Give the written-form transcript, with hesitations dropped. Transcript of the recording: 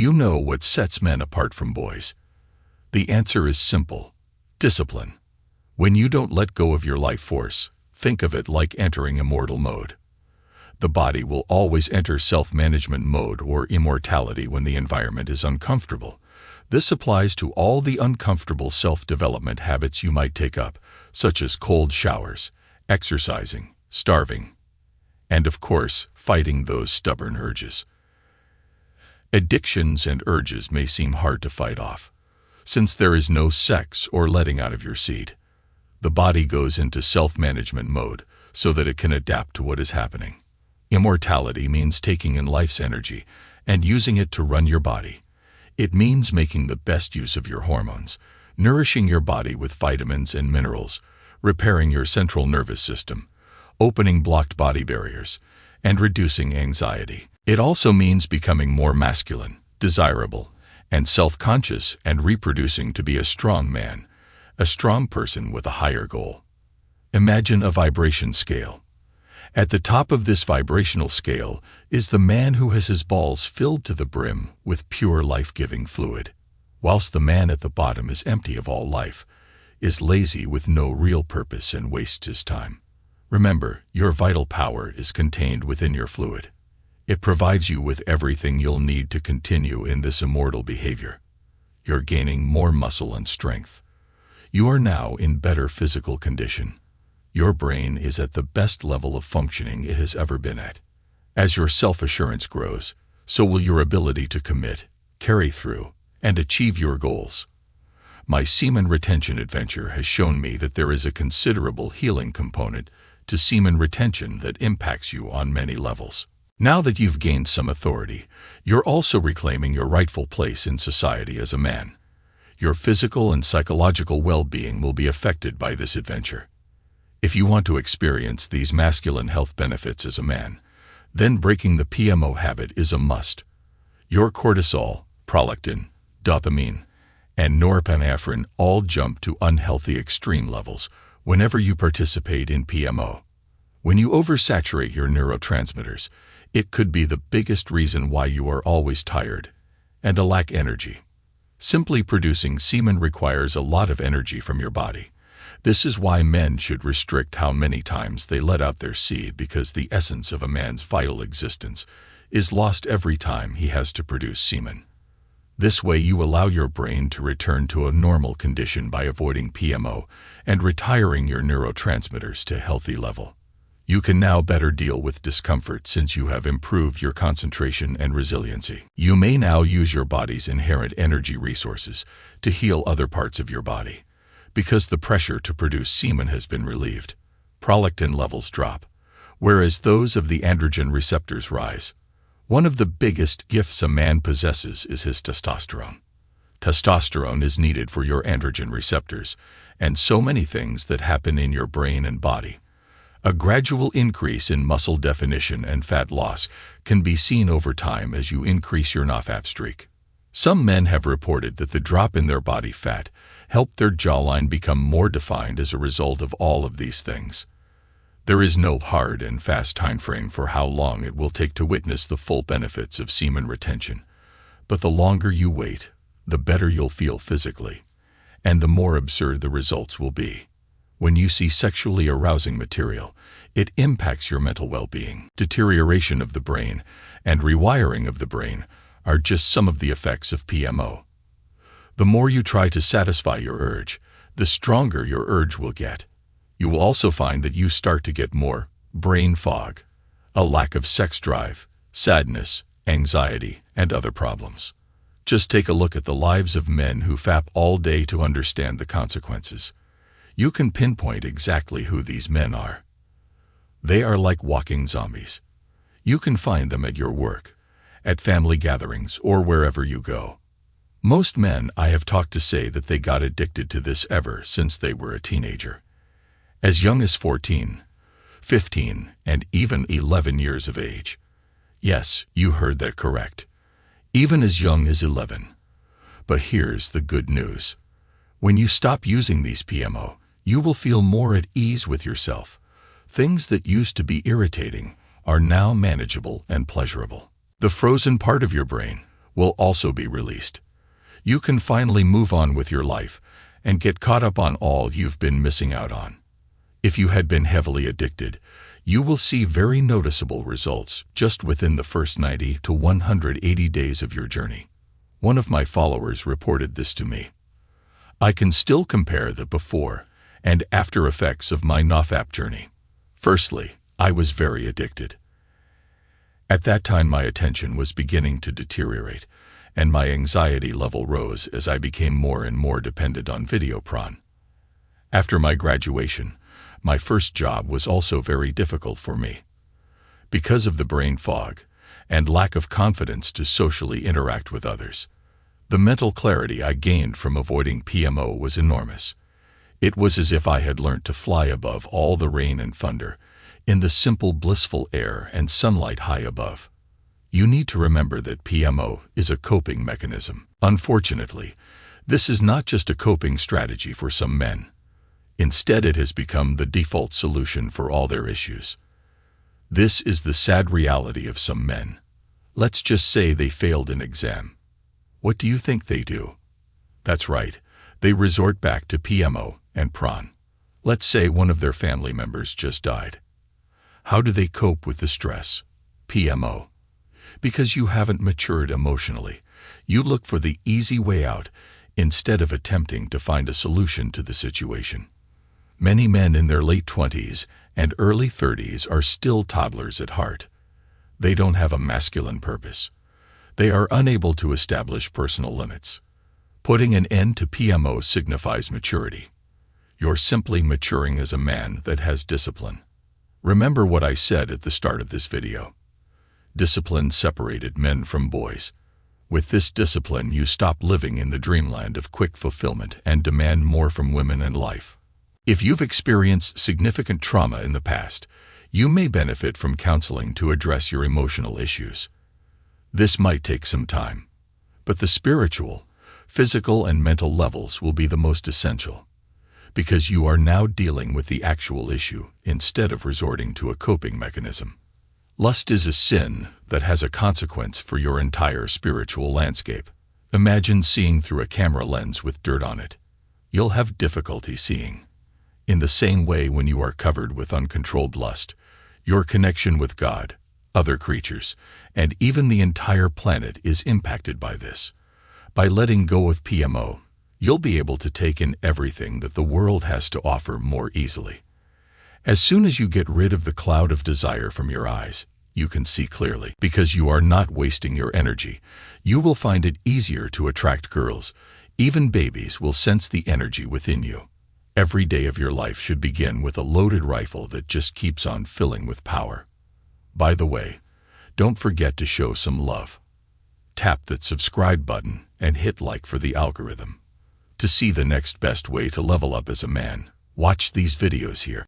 you know what sets men apart from boys? The answer is simple: discipline. When you don't let go of your life force, think of it like entering immortal mode. The body will always enter self-management mode or immortality when the environment is uncomfortable. This applies to all the uncomfortable self-development habits you might take up, such as cold showers, exercising, starving, and of course, fighting those stubborn urges. Addictions and urges may seem hard to fight off, since there is no sex or letting out of your seed. The body goes into self-management mode so that it can adapt to what is happening. Immortality means taking in life's energy and using it to run your body. It means making the best use of your hormones, nourishing your body with vitamins and minerals, repairing your central nervous system, opening blocked body barriers, and reducing anxiety. It also means becoming more masculine, desirable, and self-conscious and reproducing to be a strong man, a strong person with a higher goal. Imagine a vibration scale. At the top of this vibrational scale is the man who has his balls filled to the brim with pure life-giving fluid, whilst the man at the bottom is empty of all life, is lazy with no real purpose and wastes his time. Remember, your vital power is contained within your fluid. It provides you with everything you'll need to continue in this immortal behavior. You're gaining more muscle and strength. You are now in better physical condition. Your brain is at the best level of functioning it has ever been at. As your self-assurance grows, so will your ability to commit, carry through, and achieve your goals. My semen retention adventure has shown me that there is a considerable healing component to semen retention that impacts you on many levels. Now that you've gained some authority, you're also reclaiming your rightful place in society as a man. Your physical and psychological well-being will be affected by this adventure. If you want to experience these masculine health benefits as a man, then breaking the PMO habit is a must. Your cortisol, prolactin, dopamine, and norepinephrine all jump to unhealthy extreme levels whenever you participate in PMO. When you oversaturate your neurotransmitters, it could be the biggest reason why you are always tired and lack energy. Simply producing semen requires a lot of energy from your body. This is why men should restrict how many times they let out their seed, because the essence of a man's vital existence is lost every time he has to produce semen. This way you allow your brain to return to a normal condition by avoiding PMO and retiring your neurotransmitters to a healthy level. You can now better deal with discomfort since you have improved your concentration and resiliency. You may now use your body's inherent energy resources to heal other parts of your body. Because the pressure to produce semen has been relieved, prolactin levels drop, whereas those of the androgen receptors rise. One of the biggest gifts a man possesses is his testosterone. Testosterone is needed for your androgen receptors and so many things that happen in your brain and body. A gradual increase in muscle definition and fat loss can be seen over time as you increase your Nofap streak. Some men have reported that the drop in their body fat helped their jawline become more defined as a result of all of these things. There is no hard and fast time frame for how long it will take to witness the full benefits of semen retention, but the longer you wait, the better you'll feel physically, and the more absurd the results will be. When you see sexually arousing material, it impacts your mental well-being. Deterioration of the brain and rewiring of the brain are just some of the effects of PMO. The more you try to satisfy your urge, the stronger your urge will get. You will also find that you start to get more brain fog, a lack of sex drive, sadness, anxiety, and other problems. Just take a look at the lives of men who fap all day to understand the consequences. You can pinpoint exactly who these men are. They are like walking zombies. You can find them at your work, at family gatherings, or wherever you go. Most men I have talked to say that they got addicted to this ever since they were a teenager. As young as 14, 15, and even 11 years of age. Yes, you heard that correct. Even as young as 11. But here's the good news. When you stop using these PMO, you will feel more at ease with yourself. Things that used to be irritating are now manageable and pleasurable. The frozen part of your brain, will also be released. You can finally move on with your life and get caught up on all you've been missing out on. If you had been heavily addicted, you will see very noticeable results just within the first 90 to 180 days of your journey. One of my followers reported this to me. I can still compare the before and after effects of my Nofap journey. Firstly, I was very addicted. At that time, my attention was beginning to deteriorate, and my anxiety level rose as I became more and more dependent on video porn. After my graduation, my first job was also very difficult for me. Because of the brain fog and lack of confidence to socially interact with others, the mental clarity I gained from avoiding PMO was enormous. It was as if I had learnt to fly above all the rain and thunder, in the simple blissful air and sunlight high above. You need to remember that PMO is a coping mechanism. Unfortunately, this is not just a coping strategy for some men. Instead, it has become the default solution for all their issues. This is the sad reality of some men. Let's just say they failed an exam. What do you think they do? That's right, they resort back to PMO and prawn. Let's say one of their family members just died. How do they cope with the stress? PMO. Because you haven't matured emotionally, you look for the easy way out instead of attempting to find a solution to the situation. Many men in their late 20s and early 30s are still toddlers at heart. They don't have a masculine purpose. They are unable to establish personal limits. Putting an end to PMO signifies maturity. You're simply maturing as a man that has discipline. Remember what I said at the start of this video. Discipline separated men from boys. With this discipline, you stop living in the dreamland of quick fulfillment and demand more from women and life. If you've experienced significant trauma in the past, you may benefit from counseling to address your emotional issues. This might take some time, but the spiritual, physical, and mental levels will be the most essential, because you are now dealing with the actual issue instead of resorting to a coping mechanism. Lust is a sin that has a consequence for your entire spiritual landscape. Imagine seeing through a camera lens with dirt on it. You'll have difficulty seeing. In the same way, when you are covered with uncontrolled lust, your connection with God, other creatures, and even the entire planet is impacted by this. By letting go of PMO, you'll be able to take in everything that the world has to offer more easily. As soon as you get rid of the cloud of desire from your eyes, you can see clearly. Because you are not wasting your energy, you will find it easier to attract girls. Even babies will sense the energy within you. Every day of your life should begin with a loaded rifle that just keeps on filling with power. By the way, don't forget to show some love. Tap that subscribe button and hit like for the algorithm. To see the next best way to level up as a man, watch these videos here.